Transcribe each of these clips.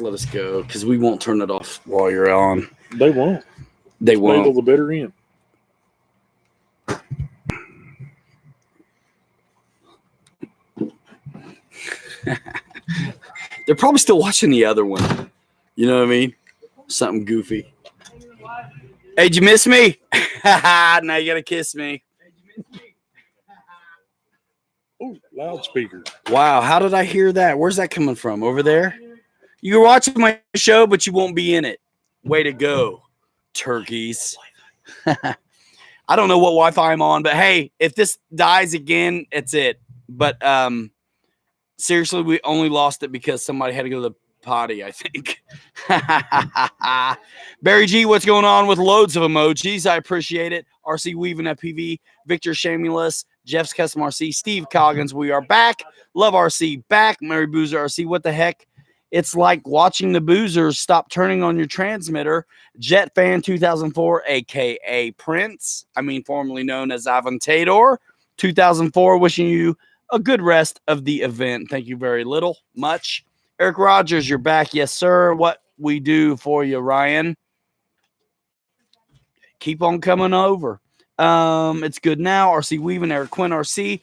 let us go because we won't turn it off while you're on. They won't. They won't. Wait till the bitter end. They're probably still watching the other one. You know what I mean? Something goofy. Hey, did you miss me? Now you gotta kiss me. Oh, loudspeaker. Wow, how did I hear that? Where's that coming from? Over there? You're watching my show, but you won't be in it. Way to go, turkeys. I don't know what Wi-Fi I'm on, but hey, if this dies again, it's it. But seriously, we only lost it because somebody had to go to the potty, I think. Barry G, what's going on with loads of emojis? I appreciate it. RC Weaving FPV, Victor Shamulus, Jeff's Custom RC, Steve Coggins, we are back. Love RC, back. Mary Boozer RC, what the heck? It's like watching the boozers stop turning on your transmitter. Jet Fan 2004, a.k.a. Prince, formerly known as Aventador 2004, wishing you a good rest of the event. Thank you very much. Eric Rogers, you're back. Yes, sir. What we do for you, Ryan. Keep on coming over. It's good now. RC Weaving, Eric Quinn, RC.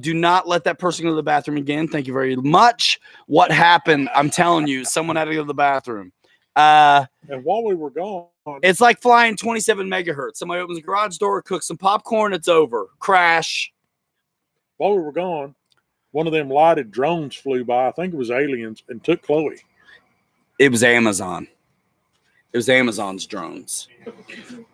Do not let that person go to the bathroom again. Thank you very much. What happened? I'm telling you, someone had to go to the bathroom. And while we were gone, it's like flying 27 megahertz. Somebody opens the garage door, cooks some popcorn, it's over. Crash. While we were gone, one of them lighted drones flew by. I think it was aliens and took Chloe. It was Amazon. It was Amazon's drones.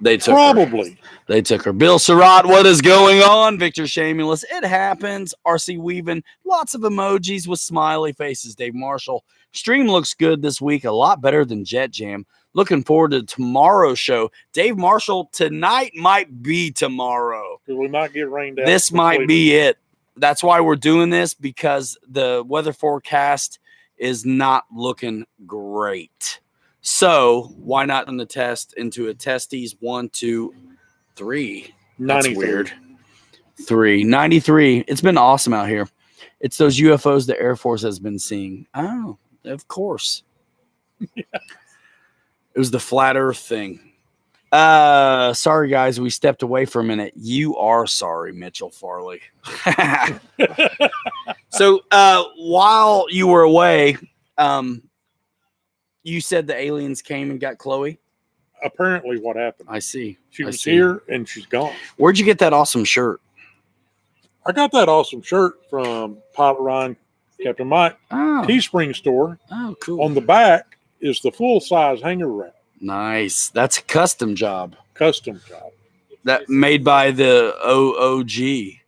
They took Probably. her. They took her. Bill Surratt, what is going on? Victor Shamulus, it happens. RC Weaving, lots of emojis with smiley faces. Dave Marshall, stream looks good this week, a lot better than Jet Jam. Looking forward to tomorrow's show. Dave Marshall, tonight might be tomorrow. We might get rained out. This might be it. That's why we're doing this, because the weather forecast is not looking great. So why not run the test into a testes? 1, 2, 3. That's 93. weird. 93. It's been awesome out here. It's those UFOs the Air Force has been seeing. Oh, of course. Yeah. It was the flat Earth thing. Sorry, guys, we stepped away for a minute. You are sorry, Mitchell Farley. So while you were away, you said the aliens came and got Chloe? Apparently what happened. I see. She was here and she's gone. Where'd you get that awesome shirt? I got that awesome shirt from Pilot Ryan, Captain Mike, Teespring store. Oh, cool. On the back is the full-size hanger wrap. Nice. That's a custom job. Custom job. That made by the OOG.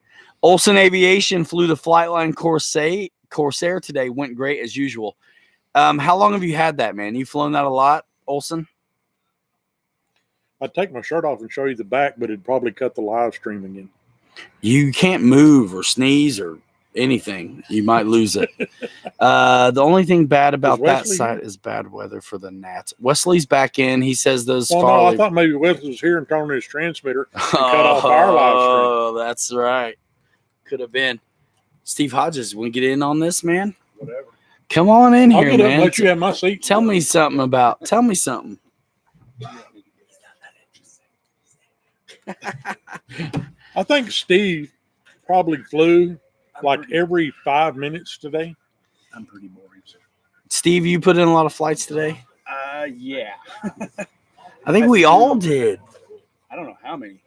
Olson Aviation flew the Flightline Corsair today. Went great as usual. How long have you had that, man? You flown that a lot, Olson? I'd take my shirt off and show you the back, but it'd probably cut the live stream again. You can't move or sneeze or anything. You might lose it. The only thing bad about that site is bad weather for the gnats. Wesley's back in. He says those. No, I thought maybe Wesley was here and turned his transmitter and cut off our live stream. Oh, that's right. Could have been. Steve Hodges, want to get in on this, man? Whatever. Come on in here, I'll get up man. and let you have my seat. Tell me something. I think Steve probably flew like every 5 minutes today. I'm pretty boring. Sir. Steve, you put in a lot of flights today? Yeah. I think we all did. I don't know how many.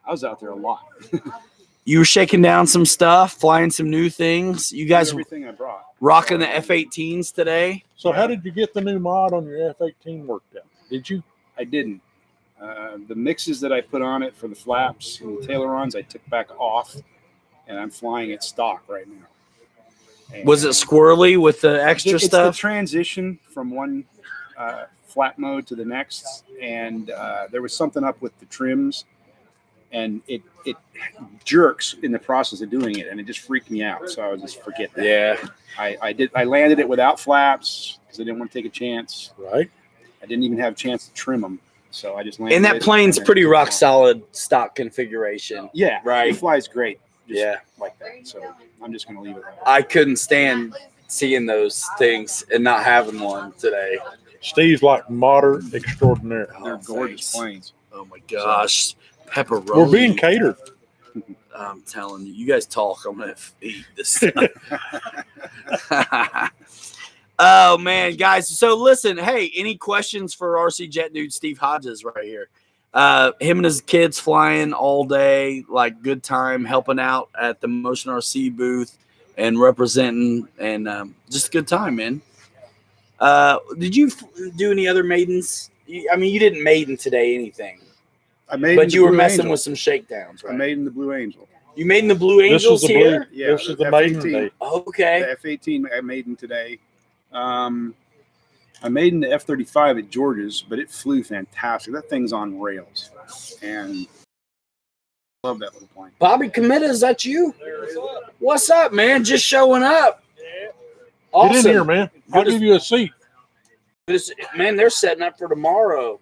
I was out there a lot. You were shaking down some stuff, flying some new things. You guys everything I brought. Rocking the F-18s today. So how did you get the new mod on your F-18 worked out? Did you? I didn't. The mixes that I put on it for the flaps and the tailerons, I took back off, and I'm flying it stock right now. And was it squirrely with the extra stuff? It's the transition from one flap mode to the next, and there was something up with the trims, and it jerks in the process of doing it, and it just freaked me out. So I was just forget that. Yeah, I landed it without flaps because I didn't want to take a chance. Right. I didn't even have a chance to trim them, so I just landed. And that plane's pretty rock solid stock configuration. Yeah, right. It flies great. Yeah, like that. So I'm just going to leave it. I couldn't stand seeing those things and not having one today. Steve's like moderate extraordinaire. They're gorgeous thanks. planes. Oh my gosh, pepperoni. We're being catered. I'm telling you, you guys talk. I'm gonna eat this. Oh man, guys. So listen, hey, any questions for RC Jet Dude Steve Hodges right here? Him and his kids flying all day, like good time, helping out at the Motion RC booth and representing, and just a good time, man. Did you do any other maidens? I mean, you didn't maiden today anything, but you were messing with some shakedowns, right? I made in the Blue Angel. You made in the Blue Angels here? Yeah, this is the maiden F-18. day. Okay. The F-18 I made in today. I made in the F-35 at George's, but it flew fantastic. That thing's on rails, and I love that little plane. Bobby Committa, is that you? What's up, man? Just showing up. Awesome. Get in here, man. I'll give you a seat. Man, they're setting up for tomorrow.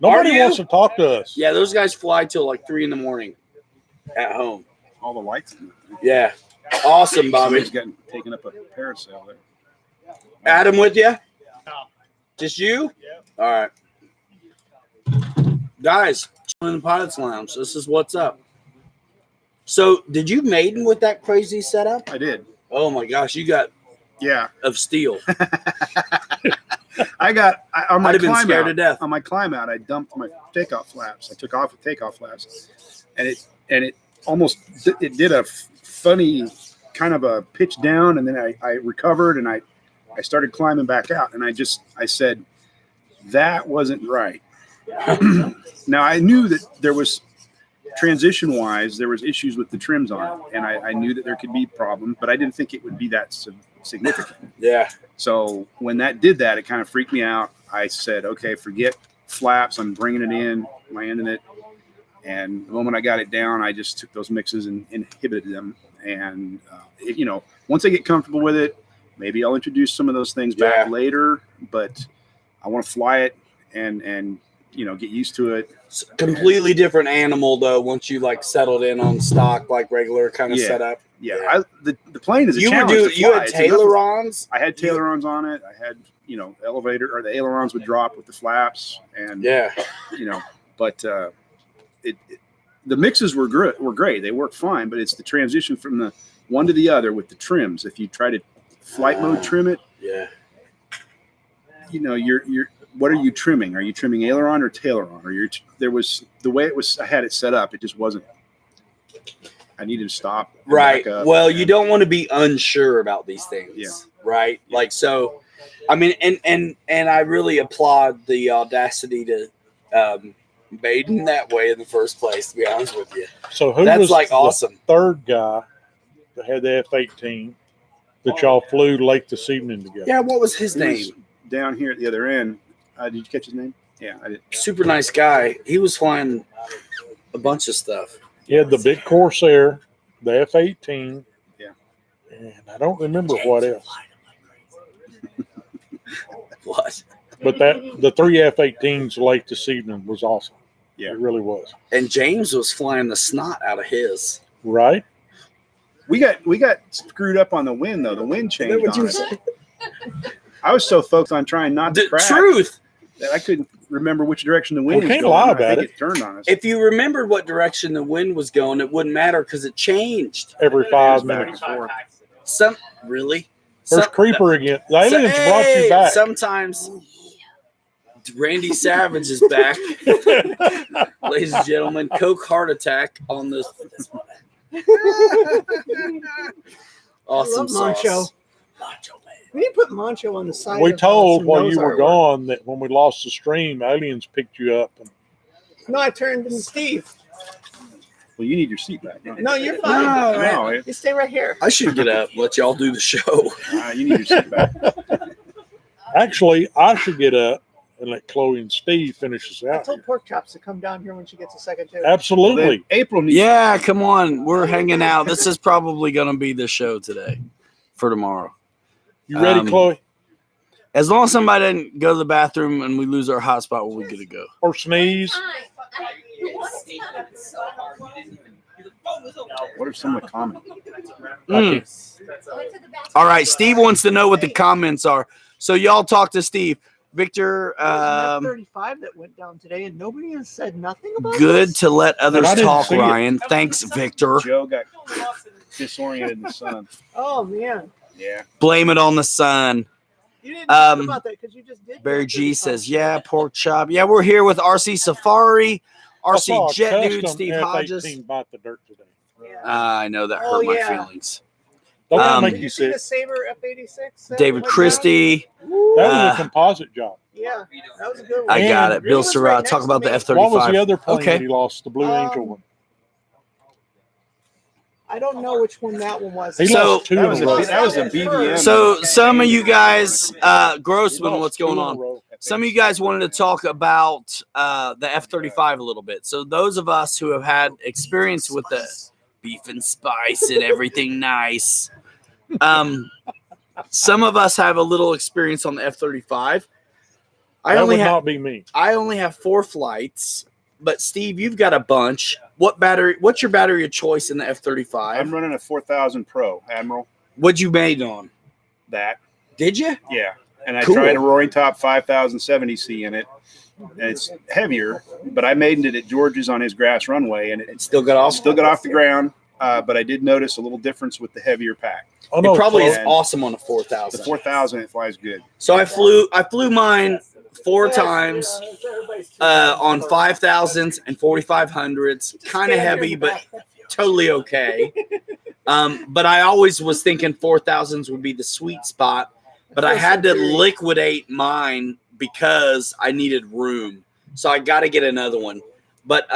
Nobody wants to talk to us. Yeah, those guys fly till like 3 a.m. at home. All the lights. Yeah. Awesome, Bobby. Somebody's getting taken up a parasail there. Adam with you? Just you? Yeah. All right. Guys, in the Pilot's Lounge. This is what's up. So, did you maiden with that crazy setup? I did. Oh my gosh, you got of steel. I got on my I'd have been climb scared out, to death. On my climb out, I dumped my takeoff flaps. I took off with takeoff flaps, and it almost did a funny kind of a pitch down, and then I recovered and I started climbing back out, and I said that wasn't right. Now I knew that there was transition wise there was issues with the trims on it, and I knew that there could be problems, but I didn't think it would be that significant. Yeah. So when that did that, it kind of freaked me out. I said, okay, forget flaps. I'm bringing it in, landing it. And the moment I got it down, I just took those mixes and inhibited them. And, once I get comfortable with it, maybe I'll introduce some of those things back later. But I want to fly it and get used to it. It's a completely different animal, though, once you, like, settled in on stock, like regular kind of setup. Yeah. The plane is a challenge. You had ailerons? I had ailerons on it. I had, elevator, or the ailerons would drop with the flaps. And, but the mixes were great. They worked fine, but it's the transition from the one to the other with the trims. If you try to flight mode trim it, you're what are you trimming? Are you trimming aileron or taileron? Or there was the way it was. I had it set up. It just wasn't. I needed to stop. Right. Well, you don't want to be unsure about these things. Yeah. Right. Like, so, I mean, and I really applaud the audacity to maiden that way in the first place, to be honest with you. So that's was like awesome. The third guy that had the F-18 that y'all flew late this evening together? Yeah. What was his name? Down here at the other end. Did you catch his name? Yeah, I did. Super nice guy. He was flying a bunch of stuff. He had the big Corsair, the F-18. Yeah. And I don't remember what else. What? But the 3 F-18s late this evening was awesome. Yeah. It really was. And James was flying the snot out of his. Right? We got screwed up on the wind, though. The wind changed. Is that what you on us. said? I was so focused on trying not to crash. Truth. That I couldn't remember which direction the wind was can't going. lie I about think it. it turned on us. If you remembered what direction the wind was going, it wouldn't matter because it changed. Every 5 minutes. Really? There's Creeper again. The aliens brought you back. Sometimes Randy Savage is back. Ladies and gentlemen, Coke heart attack on this. Awesome sauce. Mancho. Macho man. We didn't put Mancho on the side. We of, told some while nose you were artwork. gone that when we lost the stream, aliens picked you up. And No, I turned to Steve. Well, you need your seat back. Don't you? No, you're fine. No, You stay right here. I should get up and let y'all do the show. you need your seat back. actually, I should get up and let Chloe and Steve finish us I out. told Here. Pork Chops to come down here when she gets a second too. Absolutely. Well, then April needs. Yeah, come on. We're hanging out. This is probably going to be the show today for tomorrow. You ready, Chloe? As long as somebody didn't go to the bathroom and we lose our hotspot, we'll be good to go. Or sneeze? What are some of the comments? All right, Steve wants to know what the comments are. So y'all talk to Steve. Victor, There was an F-35 that went down today, and nobody has said nothing about good this? to let others I didn't talk, see it. Ryan. Thanks, Victor. Joe got disoriented in the sun. Oh, man. Yeah. Blame it on the sun. You didn't talk about that because you just did. Barry the G F-35 says, shit. yeah, pork chop. Yeah, we're here with RC Safari, I saw RC a Jet Dude, custom Steve F-18 Hodges. bite the dirt today. Yeah. I know that Oh, hurt my yeah. feelings. Don't that Um, make Did you you see sick? the Sabre F-86? David Christie. Woo. That was a composite job. Yeah, that was a good one. I got it. And- Bill He was Surratt. right Talk next about to the me. F-35. What was the other plane Okay. that he lost? The Blue Angel one. I don't know which one that one was. He So- lost two That in was a a row. that was a BBM. So some of you guys, He Grossman, lost what's two going in a on? row. Some of you guys wanted to talk about the F-35 a little bit. So those of us who have had experience with the beef and spice and everything nice, some of us have a little experience on the F-35. I That only would have not be me. 4 flights, but Steve, you've got a bunch. What battery? What's your battery of choice in the I'm F-35? running a 4000 Pro Admiral. What'd you made on? That. Did you? Yeah. And I Cool. tried a Roaring Top 5070C in it. And it's heavier, but I made it at George's on his grass runway, and it Still got off. still got off the ground. But I did notice a little difference with the heavier pack. Oh, It no, probably is and awesome on a The 4000. 4000, it flies good. So I flew mine 4 times on 5000s and 4500s. Kind of heavy, but totally okay. But I always was thinking 4000s would be the sweet spot. But I had to liquidate mine because I needed room. So I got to get another one. But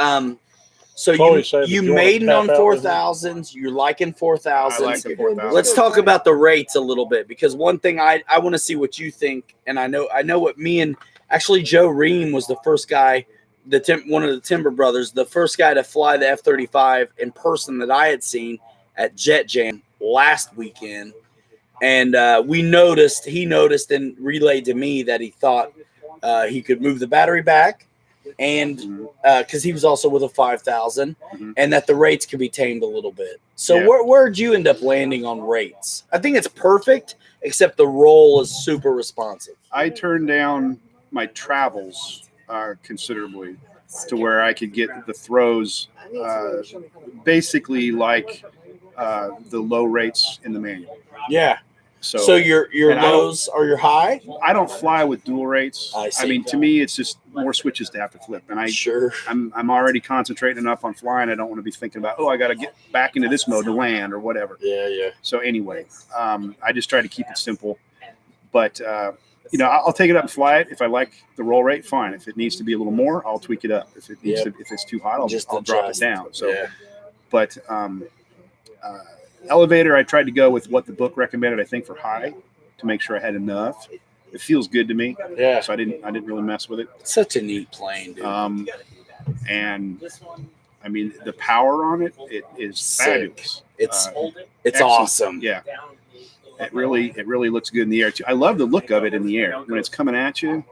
so Chloe said you that you made it wanna on tap out with it. 4000s. You're liking I 4000s. like the 4000. Let's talk about the rates a little bit, because one thing I want to see what you think, and I know what me and actually Joe Ream was the first guy, one of the Timber brothers, the first guy to fly the F-35 in person that I had seen at Jet Jam last weekend, and he noticed and relayed to me that he thought he could move the battery back, and because he was also with a 5000, and that the rates could be tamed a little bit. So Yeah. where'd you end up landing on rates? I think it's perfect, except the roll is super responsive. I turned down my travels considerably to where I could get the throws basically like the low rates in the manual. Yeah. So, So your and I don't- lows are your high? I don't fly with dual rates. I see. I mean, to me, it's just more switches to have to flip, and Sure. I'm already concentrating enough on flying. I don't want to be thinking about, I got to get back into this mode to land or whatever. Yeah. So anyway, I just try to keep it simple. But I'll take it up and fly it. If I like the roll rate, fine. If it needs to be a little more, I'll tweak it up. If it needs if it's too hot, I'll drop it adjust. down. So, Yeah. but elevator, I tried to go with what the book recommended. I think for high to make sure I had enough. It feels good to me. Yeah. So I didn't really mess with it. It's such a neat plane, dude. And I mean, the power on it is Sick. fabulous. It's excellent. awesome. Yeah. It really looks good in the air too. I love the look of it in the air when it's coming at you,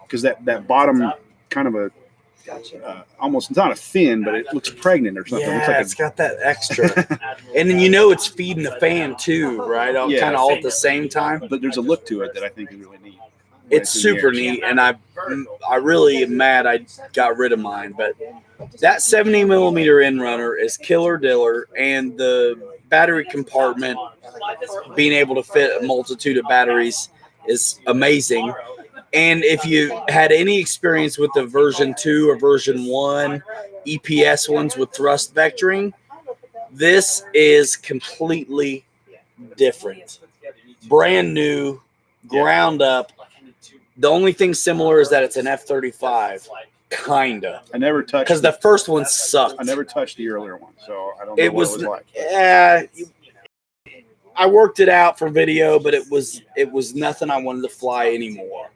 because that bottom kind of a almost, it's not a fin, but it looks pregnant or something. Yeah, it's got that extra. And then it's feeding the fan too, right? Yeah. Kind of all at the same time. But there's a look to it that I think is really neat. It's in the super air. neat, and I really am mad I got rid of mine. But that 70 millimeter in runner is killer diller, and the battery compartment, being able to fit a multitude of batteries, is amazing. And if you had any experience with the version 2 or version 1 EPS ones with thrust vectoring, this is completely different. Brand new, ground up. The only thing similar is that it's an F-35, kinda. I never touched Because the first one sucked. I never touched the earlier one, so I don't know It what was, it was like. I worked it out for video, but it was nothing I wanted to fly anymore.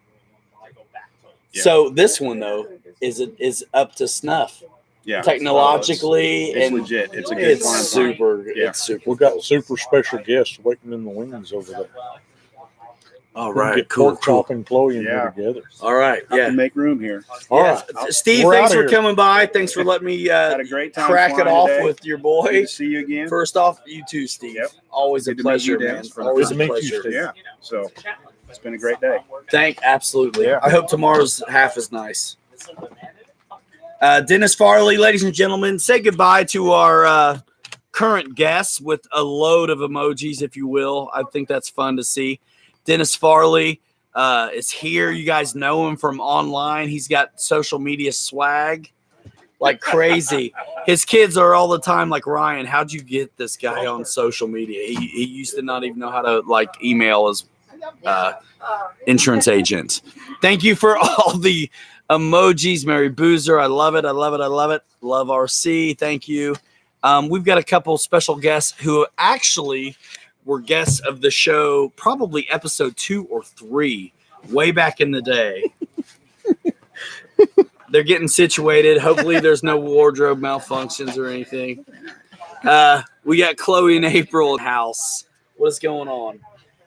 Yeah. So this one though is up to snuff. Yeah, Technologically, it's and legit. It's a good it's flying plane. super. Yeah. It's super. We've got super special guests waiting in the wings over there. All We can right, get cool, pork chop and Chloe in Yeah. here together. All right, Have yeah. to make room here. All Yes. right. Steve, We're thanks outta for here. coming by. Thanks for letting me Had a great time. crack it flying off today. with your Good boy. to see you again. First off, you too, Steve. Yep. Always a Good to meet you, pleasure, man. Dennis, for the Always first a time. Good to meet you, pleasure. Steve. Yeah. So it's been a great day. Absolutely. Yeah. I hope tomorrow's half as nice. Dennis Farley, ladies and gentlemen, say goodbye to our current guests with a load of emojis, if you will. I think that's fun to see. Dennis Farley is here. You guys know him from online. He's got social media swag like crazy. His kids are all the time like, Ryan, how'd you get this guy on social media? He used to not even know how to like email his insurance agent. Thank you for all the emojis, Mary Boozer. I love it. I love it. I love it. Love RC. Thank you. We've got a couple special guests who actually were guests of the show, probably episode 2 or 3, way back in the day. They're getting situated. Hopefully there's no wardrobe malfunctions or anything. We got Chloe and April in the house. What is going on?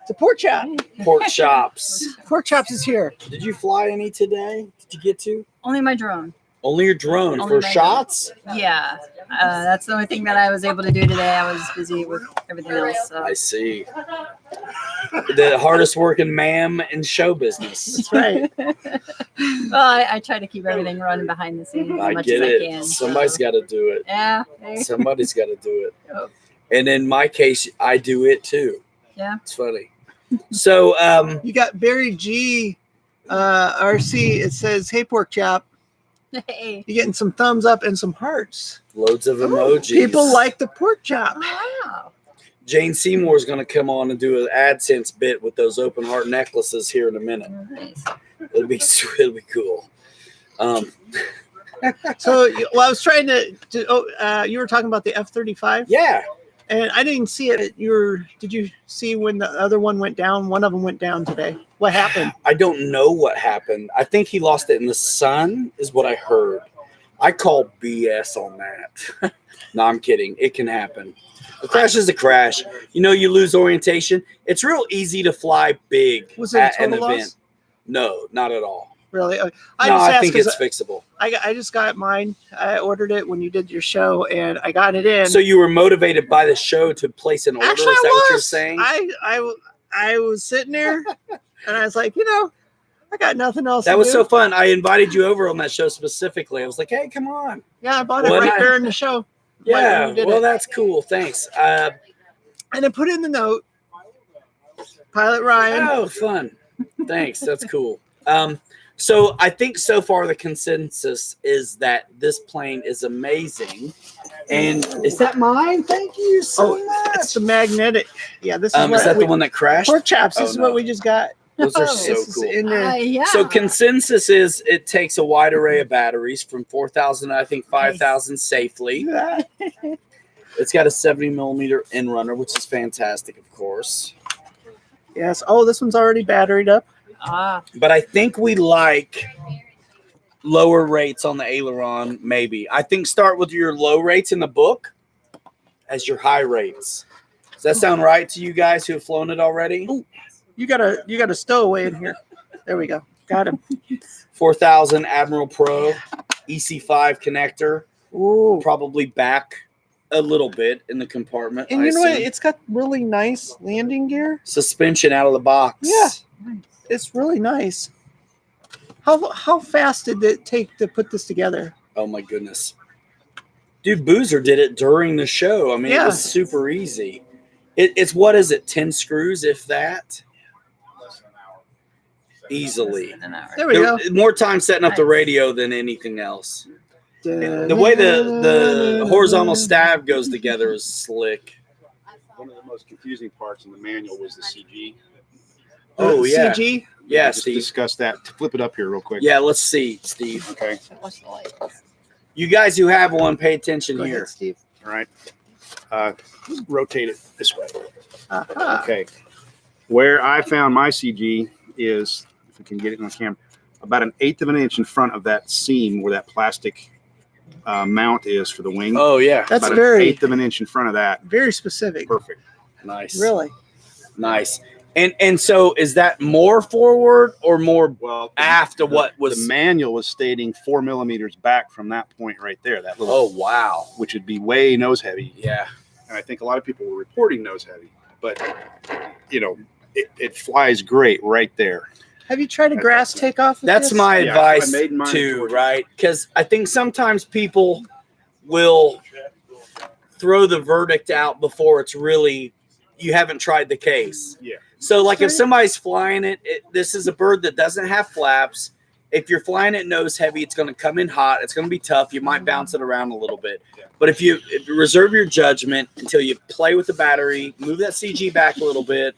It's a pork chop. Pork chops. Pork chops is here. Did you fly any today? Did you get to? Only my drone. Only your drone Only for my shots? Yeah. That's the only thing that I was able to do today. I was busy with everything else. So. I see. The hardest working ma'am in show business. That's right. Well, I try to keep everything running behind the scenes as I much get as it. I can. Somebody's got to do it. Yeah. Hey. Somebody's got to do it. Oh. And in my case, I do it too. Yeah. It's funny. So, You got Barry G. RC. It says, "Hey, pork chop." Hey. You're getting some thumbs up and some hearts. loads of emojis. People like the pork chop. Wow. Jane Seymour's going to come on and do an AdSense bit with those open heart necklaces here in a minute. Nice. It'll be cool. So, well, I was trying to you were talking about the F-35, Yeah. and I didn't see it. Did you see when the other one went down? One of them went down today. What happened? I don't know what happened. I think he lost it in the sun, is what I heard. I call BS on that. No, I'm kidding. It can happen. A crash is a crash. You lose orientation. It's real easy to fly big Was it a at an total event. loss? No, not at all. Really? I think it's fixable. I just got mine. I ordered it when you did your show, and I got it in. So you were motivated by the show to place an order? Actually, Is that I what you're was. saying? I was sitting there, and I was like, I got nothing else. That to was do. so fun. I invited you over on that show specifically. I was like, hey, come on. Yeah, I bought it Well, right I- there in the show. Yeah, when you did well, it. that's cool. Thanks. And I put in the note, Pilot Ryan. Oh, fun. Thanks. That's cool. So I think so far the consensus is that this plane is amazing. And is that mine? Thank you so much. It's the magnetic. Yeah, this is Is that the one that crashed? pork chops. This Oh, is no. what we just got. Those are Oh, so This is cool. in there. Yeah. So consensus is it takes a wide array of batteries from 4,000 to I think 5,000 safely. It's got a 70 millimeter in runner, which is fantastic, of course. Yes. Oh, this one's already batteried up. But I think we like lower rates on the aileron, maybe. I think start with your low rates in the book as your high rates. Does that sound right to you guys who have flown it already? Ooh. You got a stowaway in here. There we go. Got him. 4,000 Admiral Pro, EC5 connector, Ooh. probably back a little bit in the compartment. And I you know what? assume. It's got really nice landing gear. Suspension out of the box. Yeah. It's really nice. How fast did it take to put this together? Oh my goodness. Dude, Boozer did it during the show. I mean, Yeah. it was super easy. It's what is it, 10 screws, if that? Easily. There we go. More time setting up the Nice. radio than anything else. The way the horizontal stab goes together is slick. One of the most confusing parts in the manual was the CG. Oh, yeah. CG. Yeah, Just Steve. discuss that. Flip it up here real quick. Yeah, let's see, Steve. Okay. You guys who have one, pay attention Go here. ahead, Steve. All right. Rotate it this way. Aha. Okay. Where I found my CG is, if we can get it on camera, about 1/8 of an inch in front of that seam where that plastic mount is for the wing. Oh, yeah. That's about very 1/8 of an inch in front of that. very specific. Perfect. Nice. Really. Nice. And so is that more forward or more Well, aft of what was? the manual was stating 4 millimeters back from that point right there. That little, Oh wow! which would be way nose heavy. Yeah. And I think a lot of people were reporting nose heavy, but it flies great right there. Have you tried a grass takeoff? With That's this? my Yeah, advice I made mine too, towards- right? Because I think sometimes people will throw the verdict out before it's really you haven't tried the case. Yeah. So, like, if somebody's flying it, this is a bird that doesn't have flaps. If you're flying it nose heavy, it's going to come in hot. It's going to be tough. You might bounce it around a little bit. Yeah. But if you reserve your judgment until you play with the battery, move that CG back a little bit,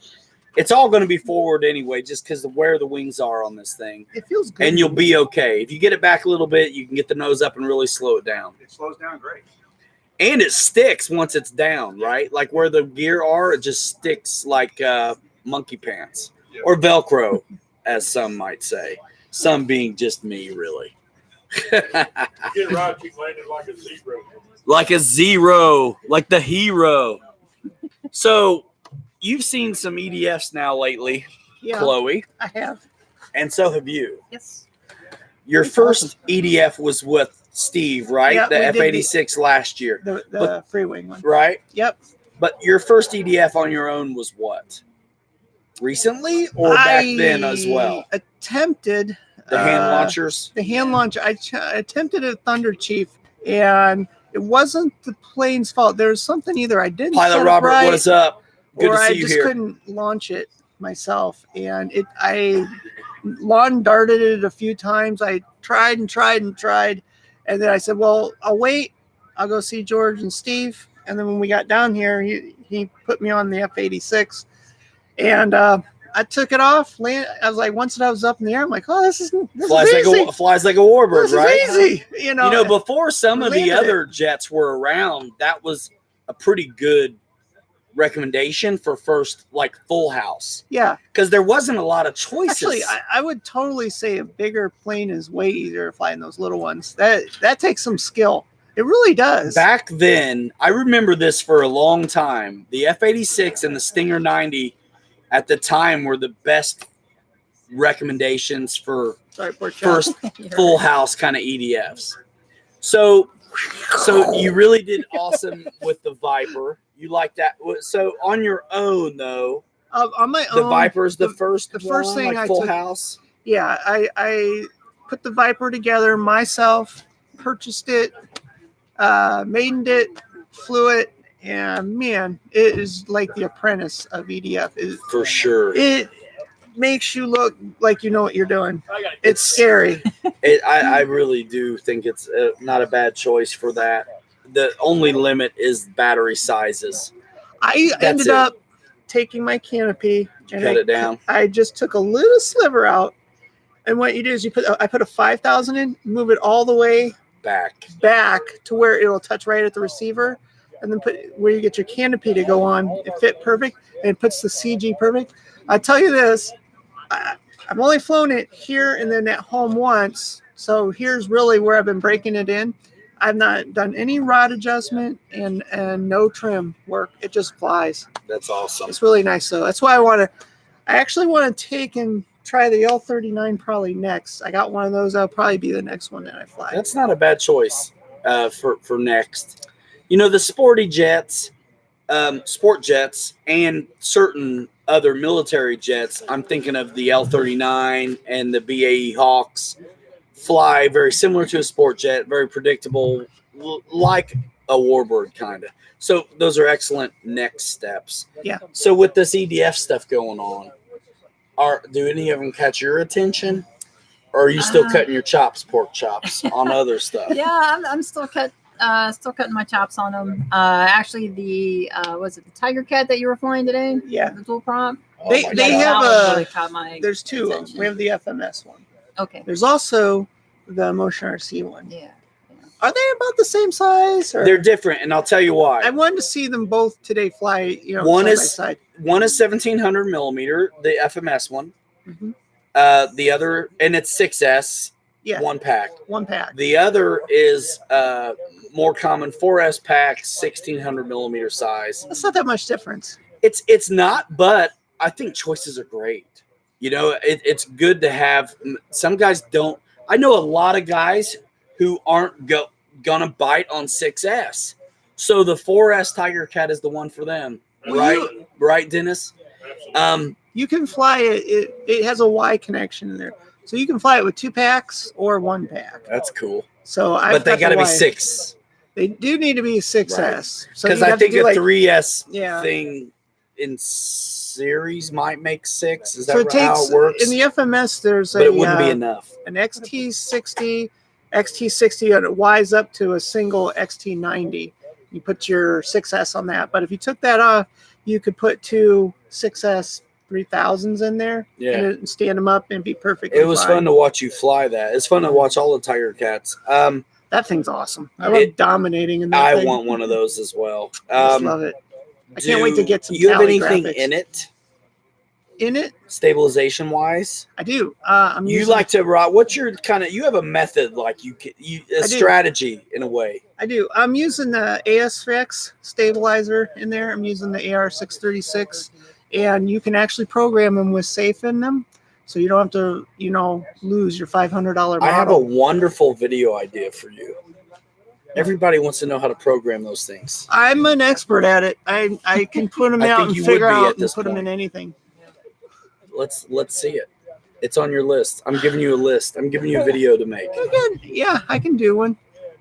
it's all going to be forward anyway, just because of where the wings are on this thing. It feels good. And you'll be okay. If you get it back a little bit, you can get the nose up and really slow it down. It slows down great. And it sticks once it's down, right? Like where the gear are, it just sticks like monkey pants or Velcro, as some might say. Some being just me, really. Get right, keep landing like a zebra. Like a zero, like the hero. So you've seen some EDFs now lately, Yeah, Chloe, I have. and so have you. Yes. Your first EDF was with Steve, right? Yeah, the we did F-86 last year, The free wing one. right? Yep. But your first EDF on your own was what? Recently or back then as well? Attempted The hand launchers? The hand launch. I attempted a Thunder Chief, and it wasn't the plane's fault. There was something either I didn't set Pilot up Robert, right, what is up? Good or to see I you just here. couldn't launch it myself. And I lawn darted it a few times. I tried and tried and tried, and then I said, "Well, I'll wait. I'll go see George and Steve." And then when we got down here, he put me on the F-86, and I took it off. I was like, once I was up in the air, I'm like, "Oh, this is easy. Flies like a warbird, This right? is easy." You know, Before some of the landed other jets were around, that was a pretty good recommendation for first, like, full house. yeah. Because there wasn't a lot of choices. Actually, I would totally say a bigger plane is way easier to fly than those little ones. That takes some skill. It really does. Back then, I remember this for a long time. The F-86 and the Stinger 90 at the time were the best recommendations for Sorry, poor child. first full house kind of EDFs. So you really did awesome with the Viper. You like that. So on your own though, On my the own, Viper's the first one, thing like I full took- house. Yeah, I put the Viper together myself, purchased it, maidened it, flew it, and man, it is like the apprentice of EDF. For sure. It makes you look like you know what you're doing. It's scary. I really do think it's not a bad choice for that. The only limit is battery sizes. I That's ended it. up taking my canopy and Cut it down. I just took a little sliver out, and what you do is I put a 5,000 in, move it all the way Back. back to where it'll touch right at the receiver, and then put where you get your canopy to go on. It fit perfect, and it puts the CG perfect. I tell you this, I've only flown it here and then at home once, so here's really where I've been breaking it in. I've not done any rod adjustment and no trim work. It just flies. That's awesome. It's really nice though. That's why I actually want to take and try the L39 probably next. I got one of those. That'll probably be the next one that I fly. That's not a bad choice for next. The sporty jets, sport jets, and certain other military jets. I'm thinking of the L39 and the BAE Hawks. Fly very similar to a sport jet, very predictable, like a warbird kind of. So those are excellent next steps. Yeah. So with this EDF stuff going on, do any of them catch your attention, or are you still cutting your pork chops on other stuff? Yeah, I'm still cutting my chops on them. Actually, the was it the Tiger Cat that you were flying today? Yeah. The dual prompt. They my they God. have That one a. really caught my There's two of them. attention. We have the FMS one. Okay. There's also the Motion RC one. Yeah. Are they about the same size? Or? They're different, and I'll tell you why. I wanted to see them both today fly. One side is- by side. One is 1700 millimeter, the FMS one. Mhm. The other, and it's 6S, Yeah, one pack. one pack. The other is more common 4S pack, 1600 millimeter size. That's not that much difference. It's not, but I think choices are great. You know, it's good to have. Some guys don't. I know a lot of guys who aren't gonna bite on 6S. So the 4S Tiger Cat is the one for them, right? Right, Dennis? You can fly it. It has a Y connection in there, so you can fly it with 2 packs or 1 pack. That's cool. So but they got to be 6. They do need to be 6S. Right. So because I think a 3S yeah. thing in series might make 6. Is that So how it works? In the FMS, there's but it wouldn't be enough. An XT60, XT60, and it Ys up to a single XT90. You put your 6S on that. But if you took that off, you could put 2 6S 3000s in there and stand them up and be perfect. It was fun to watch you fly that. It's fun to watch all the Tiger Cats. That thing's awesome. I love dominating in that I thing. want one of those as well. I just love it. I can't wait to get some. Do you have anything graphics in it? In it, stabilization wise, I do. You like to rock? What's your kind of? You have a method, like a strategy in a way. I do. I'm using the ASX stabilizer in there. I'm using the AR636, and you can actually program them with safe in them, so you don't have to, lose your $500 model. I have a wonderful video idea for you. Everybody wants to know how to program those things. I'm an expert at it. I can put them out and figure out and put them in anything. Let's see it. It's on your list. I'm giving you a list. I'm giving you a video to make. Yeah, I can do one.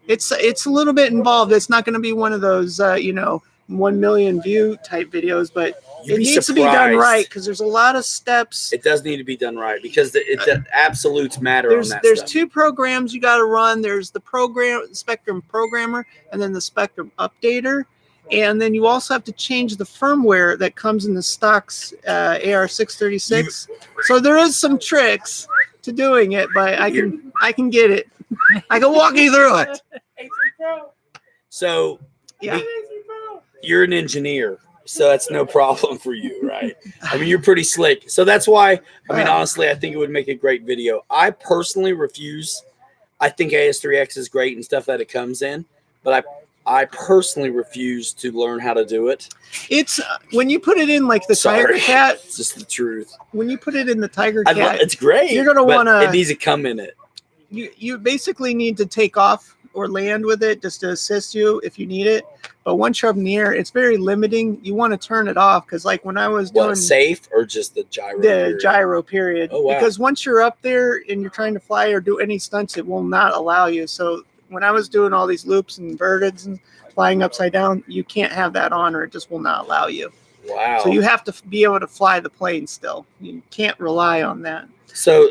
It's a little bit involved. It's not going to be one of those 1 million view type videos, but it needs to be done right because there's a lot of steps. It does need to be done right because the absolutes matter on that. There's 2 programs you got to run. There's the Spectrum Programmer and then the Spectrum Updater. And then you also have to change the firmware that comes in the stocks AR636. So there is some tricks to doing it, but I can get it. I can walk you through it. So you're an engineer, so that's no problem for you, right? I mean, you're pretty slick. So that's why, honestly, I think it would make a great video. I personally refuse. I think AS3X is great and stuff that it comes in, but I personally refuse to learn how to do it. It's when you put it in like the Tiger Cat. It's just the truth. When you put it in the Tiger Cat, it's great. You're gonna want to. It needs to come in it. You basically need to take off or land with it just to assist you if you need it. But once you're up in the air, it's very limiting. You want to turn it off because, like when I was doing safe or just the gyro. Gyro period. Oh, wow. Because once you're up there and you're trying to fly or do any stunts, it will not allow you. So when I was doing all these loops and inverteds and flying upside down, you can't have that on or it just will not allow you. Wow. So you have to be able to fly the plane still. You can't rely on that. So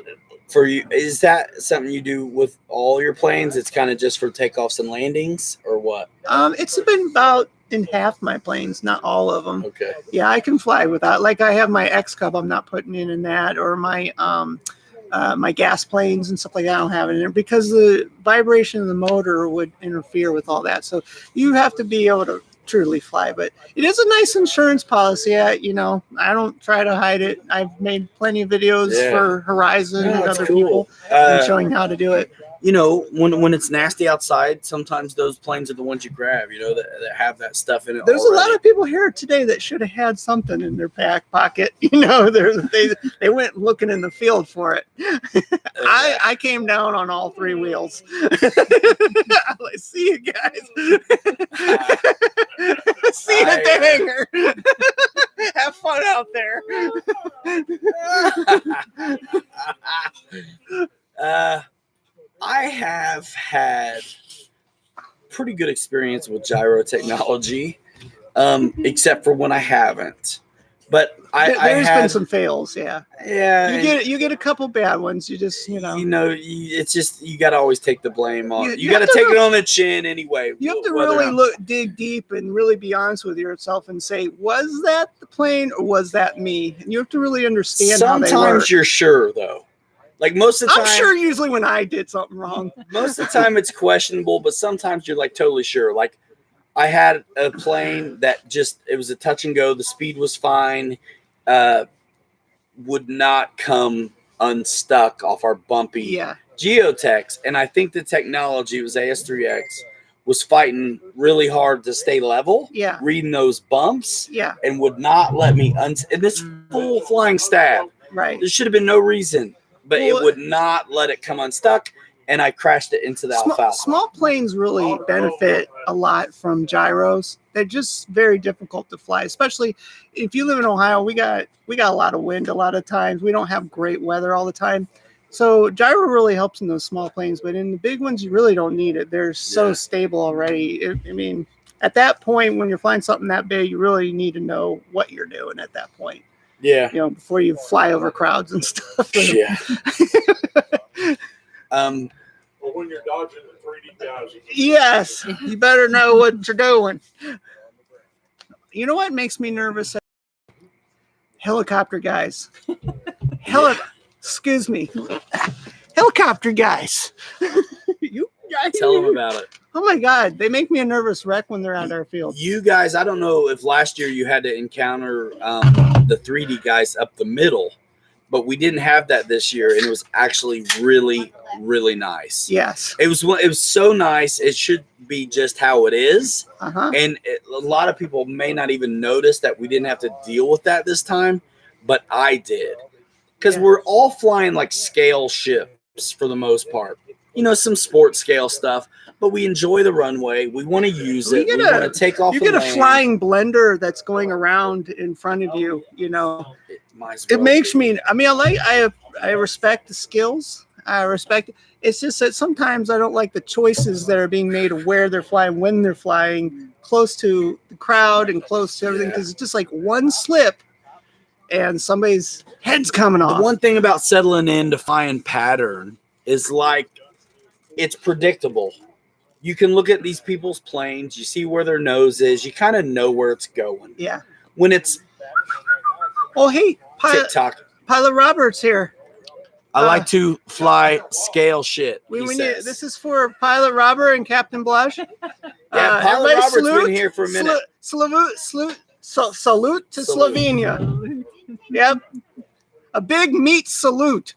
for you, is that something you do with all your planes? It's kind of just for takeoffs and landings or what? It's been about in half my planes, not all of them. Okay. Yeah, I can fly without. Like I have my X Cub, I'm not putting in that, or my my gas planes and stuff like that. I don't have it in there because the vibration of the motor would interfere with all that. So you have to be able to truly fly. But it is a nice insurance policy. I don't try to hide it. I've made plenty of videos for Horizon and other people showing how to do it. When it's nasty outside, sometimes those planes are the ones you grab, that have that stuff in it. There's already a lot of people here today that should have had something in their back pocket. They went looking in the field for it. I came down on all 3 wheels. I see you guys. See you at the hangar. Have fun out there. I have had pretty good experience with gyro technology, except for when I haven't. But there's been some fails, yeah. You get a couple bad ones. You just it's just you got to always take the blame on. You got to take it on the chin anyway. You have to really dig deep and really be honest with yourself and say, was that the plane or was that me? And you have to really understand. Sometimes you're sure though. Like most of the time, I'm sure usually when I did something wrong. Most of the time it's questionable, but sometimes you're like totally sure. Like I had a plane that it was a touch and go. The speed was fine. Would not come unstuck off our bumpy geotechs. And I think the technology was AS3X was fighting really hard to stay level, Yeah. reading those bumps, Yeah. and would not let me and this full flying stab. Right. There should have been no reason, but Well, it would not let it come unstuck, and I crashed it into the alfalfa. Small planes really benefit a lot from gyros. They're just very difficult to fly, especially if you live in Ohio. We got a lot of wind a lot of times. We don't have great weather all the time. So gyro really helps in those small planes, but in the big ones, you really don't need it. They're so stable already. I mean, at that point, when you're flying something that big, you really need to know what you're doing at that point. Yeah. You know, before you fly over crowds and stuff. Yeah. Well, when you're dodging the 3D guys. Yes, you better know what you're doing. You know what makes me nervous? Helicopter guys. Excuse me. Helicopter guys. You guys. Tell them about it. Oh my God, they make me a nervous wreck when they're at our field. You guys, I don't know if last year you had to encounter the 3D guys up the middle, but we didn't have that this year, and it was actually really, really nice. Yes. It was so nice. It should be just how it is. Uh-huh. And a lot of people may not even notice that we didn't have to deal with that this time, but I did. Because we're all flying like scale ships for the most part. You know, some sports scale stuff, but we enjoy the runway. We want to use it. We want to take off. You get a flying blender that's going around in front of you, you know. It makes me, I mean, I respect the skills. I respect it. It's just that sometimes I don't like the choices that are being made of where they're flying, when they're flying, close to the crowd and close to everything, because it's just like one slip and somebody's head's coming off. The one thing about settling in to flying pattern is like it's predictable. You can look at these people's planes, you see where their nose is, you kind of know where it's going. Yeah. When it's hey, TikTok. Pilot Robert's here. I like to fly scale shit. This is for Pilot Robert and Captain Blush. Pilot Robert's been here for a minute. Salute to Slovenia. Yep. A big meat salute.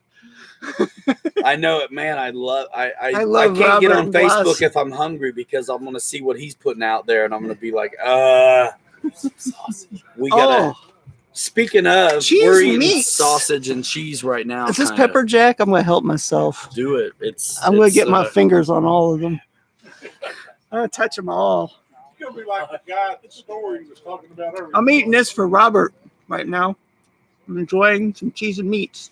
I know it, man. I can't Robert get on Facebook Blush. if I'm hungry because I'm going to see what he's putting out there, and I'm going to be like, we gotta. Speaking of, we're eating sausage and cheese right now. Is this pepper jack? I'm gonna help myself. Do it. I'm gonna get my fingers on all of them. I'm gonna touch them all. It's gonna be like the guy at the store he was talking about earlier. I'm eating this for Robert right now. I'm enjoying some cheese and meats.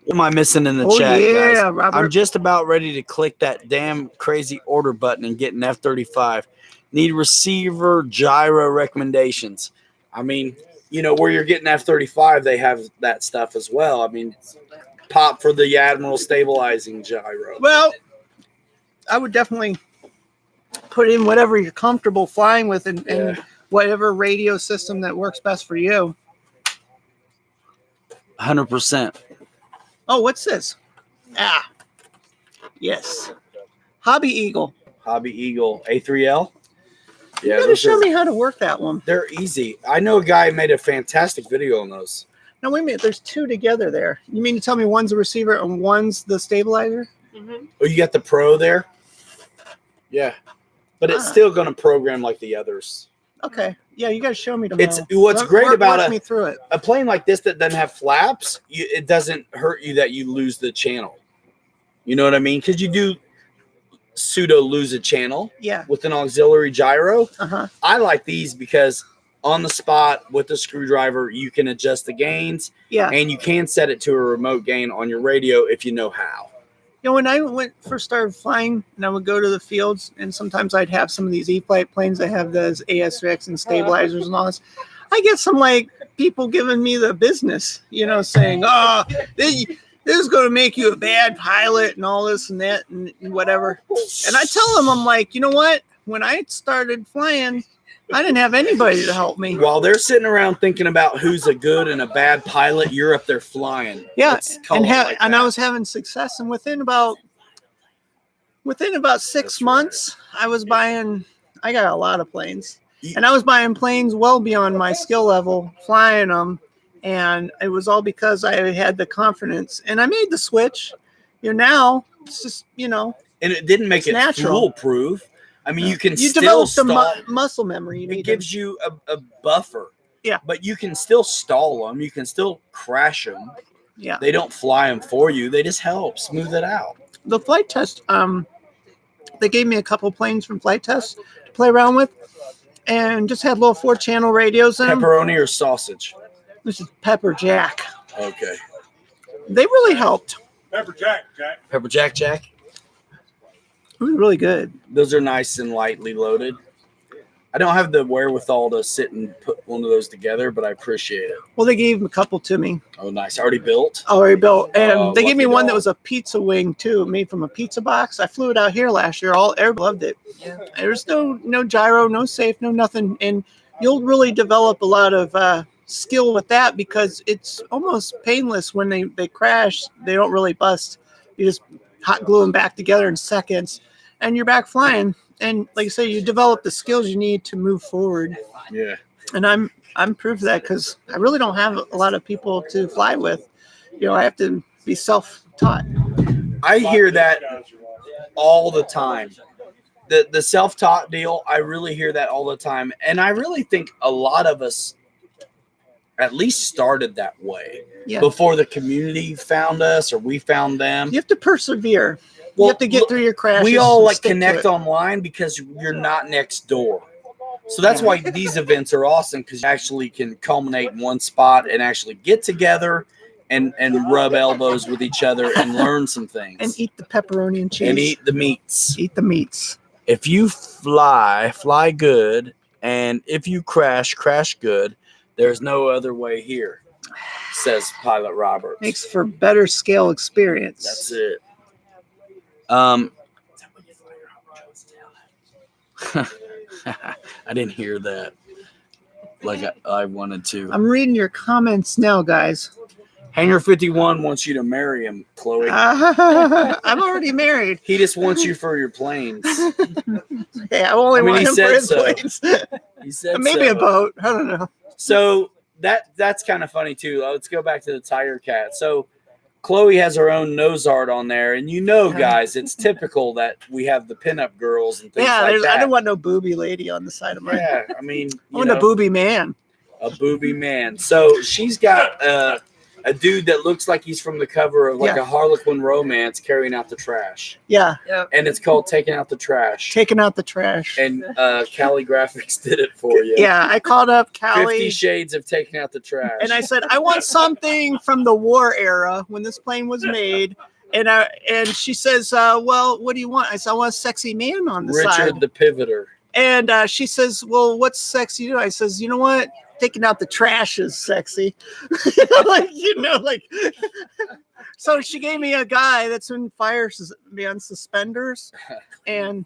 What am I missing in the chat, yeah, guys? Robert. I'm just about ready to click that damn crazy order button and get an F-35. Need receiver gyro recommendations. I mean, you know, where you're getting F-35, they have that stuff as well. I mean, pop for the Admiral stabilizing gyro. Well, I would definitely put in whatever you're comfortable flying with and whatever radio system that works best for you. 100%. Oh, what's this? Yes. Hobby Eagle. Hobby Eagle A3L. You gotta show me how to work that one. They're easy. I know a guy made a fantastic video on those. No, wait a minute. There's two together there. You mean to tell me one's a receiver and one's the stabilizer? Mm-hmm. Oh, you got the Pro there? Yeah. But it's still going to program like the others. Okay. Yeah, you got to show me tomorrow. What's great about walk me through it. A plane like this that doesn't have flaps, it doesn't hurt you that you lose the channel. You know what I mean? Because you do pseudo lose a channel with an auxiliary gyro. I like these because on the spot with the screwdriver, you can adjust the gains. Yeah. And you can set it to a remote gain on your radio if you know how. You know, when I first started flying, and I would go to the fields, and sometimes I'd have some of these e-flite planes that have those ASX and stabilizers and all this. I get some like people giving me the business, you know, saying, "Oh, this is going to make you a bad pilot and all this and that and whatever." And I tell them, I'm like, you know what? When I started flying, I didn't have anybody to help me. While they're sitting around thinking about who's a good and a bad pilot, you're up there flying. Yeah, and I was having success. And within about 6 months, I got a lot of planes. And I was buying planes well beyond my skill level, flying them. And it was all because I had the confidence. And I made the switch. You know, now it's just, you know. And it didn't make it natural. foolproof. I mean, you can You still develop the stall. muscle memory. You It need gives you a buffer. Yeah. But you can still stall them. You can still crash them. yeah. They don't fly them for you. They just help smooth it out. The flight test, they gave me a couple planes from flight test to play around with, and just had little 4-channel radios in them. Pepperoni or sausage? This is Pepper Jack. Okay. They really helped. Pepper Jack. Pepper Jack. It was really good. Those are nice and lightly loaded. I don't have the wherewithal to sit and put one of those together, but I appreciate it. Well, they gave a couple to me. Oh, nice. Already built? Already built. And they gave me lucky one that dog. was a pizza wing, too, made from a pizza box. I flew it out here last year. Everybody loved it. Yeah. There's no gyro, no safe, no nothing. And you'll really develop a lot of skill with that because it's almost painless when they crash. They don't really bust. You just hot glue them back together in seconds, and you're back flying. And like I say, you develop the skills you need to move forward. Yeah. And I'm proof of that because I really don't have a lot of people to fly with. I have to be self-taught. I hear that all the time. The self-taught deal, I really hear that all the time. And I really think a lot of us at least started that way Yeah. before the community found us or we found them. You have to persevere. Well, you have to get through your crashes. We all and like stick to connect it. online because you're not next door. So that's why these events are awesome because you actually can culminate in one spot and actually get together and rub elbows with each other and learn some things. And eat the pepperoni and cheese. And eat the meats. Eat the meats. If you fly good. And if you crash good. There's no other way here, says Pilot Roberts. Makes for better scale experience. That's it. I didn't hear that like I wanted to. I'm reading your comments now, guys. Hangar 51 wants you to marry him, Chloe. I'm already married. He just wants you for your planes. Hey, I only want he him for said his so. planes. He said Maybe so. a boat. I don't know. So that's kind of funny too. Let's go back to the Tiger Cat. So Chloe has her own nose art on there, and guys, it's typical that we have the pinup girls and things like that. I don't want no booby lady on the side of mine. Yeah, I mean, I want a booby man. A booby man. So she's got a dude that looks like he's from the cover of like a Harlequin romance carrying out the trash. Yeah. Yep. And it's called Taking Out the Trash. Taking out the trash. And Cali Graphics did it for you. Yeah, I called up 50 Callie. Shades of Taking Out the Trash. And I said, I want something from the war era when this plane was made. And she says, well, what do you want? I said, I want a sexy man on the side. Richard the Pivoter. And she says, well, what's sexy? I says, you know what? Taking out the trash is sexy. So she gave me a guy that's in on suspenders and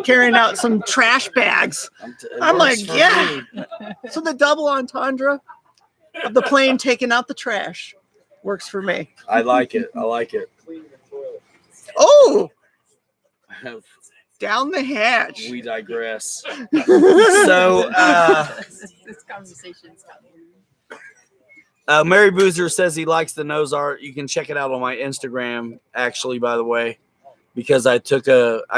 carrying out some trash bags. I'm like, yeah. So the double entendre of the plane taking out the trash works for me. I like it. Oh, down the hatch. We digress. So, this conversation's coming. Mary Boozer says he likes the nose art. You can check it out on my Instagram, actually, by the way, because I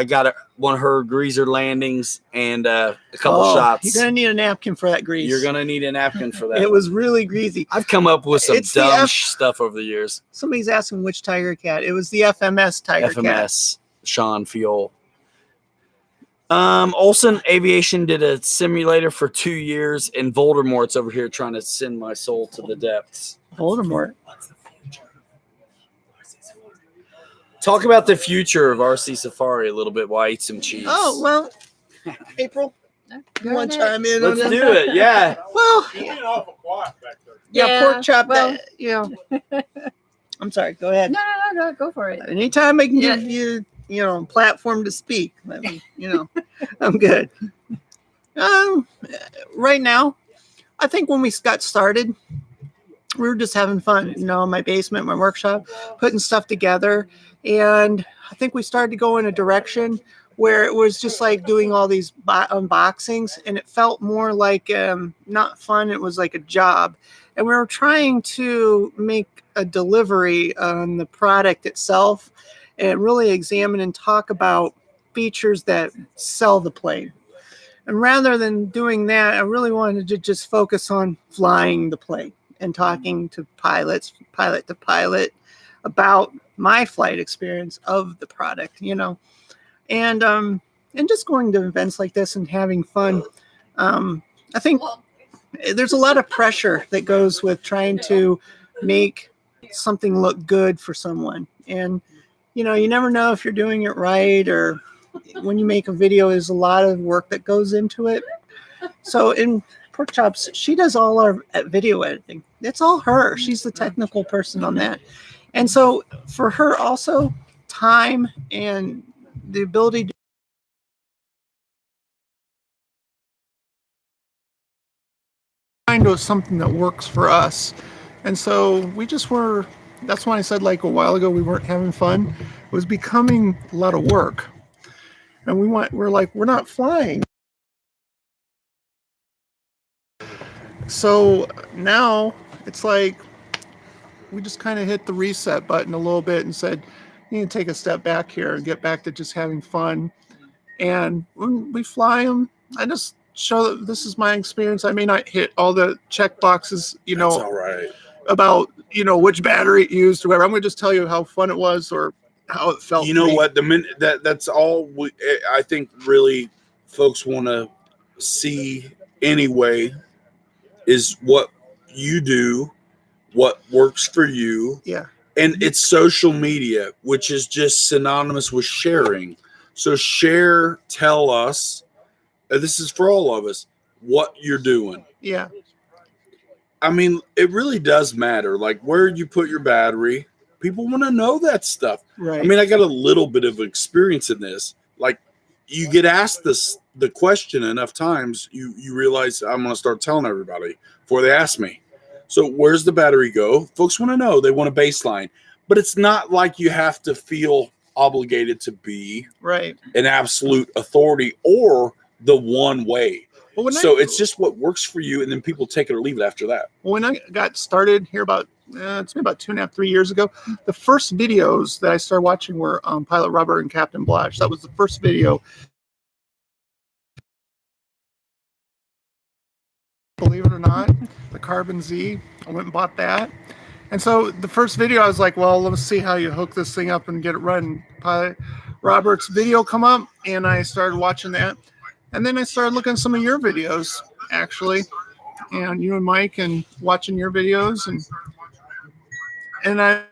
got one of her greaser landings and a couple shots. You're going to need a napkin for that grease. You're going to need a napkin for that. It was really greasy. I've come up with some It's the dumb stuff over the years. Somebody's asking which Tiger Cat. It was the FMS Tiger Cat. FMS, Sean Fiol. Olson Aviation did a simulator for 2 years, and Voldemort's over here trying to send my soul to the depths. Voldemort. Talk about the future of RC Safari a little bit while I eat some cheese. Oh, well, April, you want to chime in on Let's that? do it. Yeah. Well, You're getting awful quiet back there. yeah, pork chop. well- I'm sorry. Go ahead. No, go for it. Anytime I can give you, platform to speak, I mean, I'm good. Right now, I think when we got started, we were just having fun, in my basement, my workshop, putting stuff together. And I think we started to go in a direction where it was just like doing all these unboxings, and it felt more like not fun. It was like a job. And we were trying to make a delivery on the product itself and really examine and talk about features that sell the plane. And rather than doing that, I really wanted to just focus on flying the plane and talking to pilots, pilot to pilot, about my flight experience of the product, and just going to events like this and having fun. I think there's a lot of pressure that goes with trying to make something look good for someone, and you never know if you're doing it right, or when you make a video, there's a lot of work that goes into it. So in Pork Chops, she does all our video editing. It's all her. She's the technical person on that. And so for her also, time and the ability to find something that works for us. And so we just were, that's why I said like a while ago we weren't having fun. It was becoming a lot of work. And we're like, we're not flying. So now it's like we just kind of hit the reset button a little bit and said, you need to take a step back here and get back to just having fun. And when we fly them, I just show that this is my experience. I may not hit all the check boxes, That's all right. about, which battery it used or whatever. I'm going to just tell you how fun it was or how it felt. You know what? The minute that's all I think really folks want to see anyway is what you do, what works for you. Yeah. And it's social media, which is just synonymous with sharing. So share, tell us, this is for all of us, what you're doing. Yeah. I mean, it really does matter. Like where you put your battery, people want to know that stuff. Right. I mean, I got a little bit of experience in this. Like you get asked the question enough times, you realize I'm going to start telling everybody before they ask me. So where's the battery go? Folks want to know. They want a baseline. But it's not like you have to feel obligated to be right. an absolute authority or the one way. Well, so it's just what works for you, and then people take it or leave it after that. When I got started here it's been about 2.5, 3 years ago, the first videos that I started watching were Pilot Robert and Captain Blash. That was the first video. Believe it or not, the Carbon Z, I went and bought that. And so the first video, I was like, well, let's see how you hook this thing up and get it running. Pilot Robert's video come up, and I started watching that. And then I started looking at some of your videos, actually, and you and Mike, and watching your videos, and I